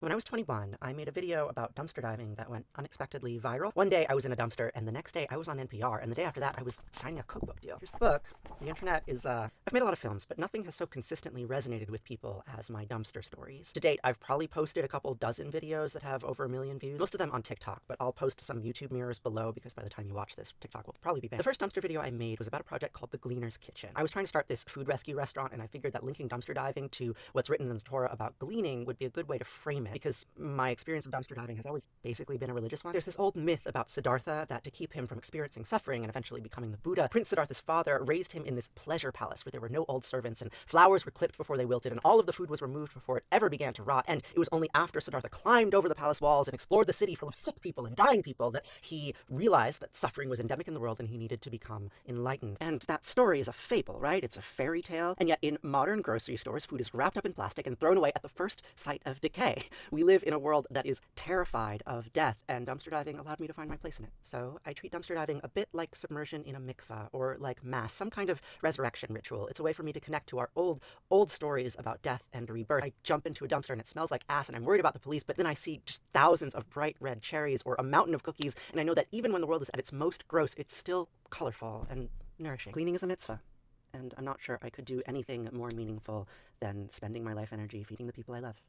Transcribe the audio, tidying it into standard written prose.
When I was 21, I made a video about dumpster diving that went unexpectedly viral. One day I was in a dumpster, and the next day I was on NPR, and the day after that I was signing a cookbook deal. Here's the book. The internet is, I've made a lot of films, but nothing has so consistently resonated with people as my dumpster stories. To date, I've probably posted a couple dozen videos that have over 1 million views, most of them on TikTok, but I'll post some YouTube mirrors below because by the time you watch this, TikTok will probably be banned. The first dumpster video I made was about a project called The Gleaner's Kitchen. I was trying to start this food rescue restaurant, and I figured that linking dumpster diving to what's written in the Torah about gleaning would be a good way to frame it, because my experience of dumpster diving has always basically been a religious one. There's this old myth about Siddhartha that to keep him from experiencing suffering and eventually becoming the Buddha, Prince Siddhartha's father raised him in this pleasure palace where there were no old servants and flowers were clipped before they wilted and all of the food was removed before it ever began to rot. And it was only after Siddhartha climbed over the palace walls and explored the city full of sick people and dying people that he realized that suffering was endemic in the world and he needed to become enlightened. And that story is a fable, right? It's a fairy tale. And yet in modern grocery stores, food is wrapped up in plastic and thrown away at the first sight of decay. We live in a world that is terrified of death, and dumpster diving allowed me to find my place in it. So I treat dumpster diving a bit like submersion in a mikvah, or like mass, some kind of resurrection ritual. It's a way for me to connect to our old stories about death and rebirth. I jump into a dumpster and it smells like ass and I'm worried about the police, but then I see just thousands of bright red cherries or a mountain of cookies, and I know that even when the world is at its most gross, it's still colorful and nourishing. Cleaning is a mitzvah, and I'm not sure I could do anything more meaningful than spending my life energy feeding the people I love.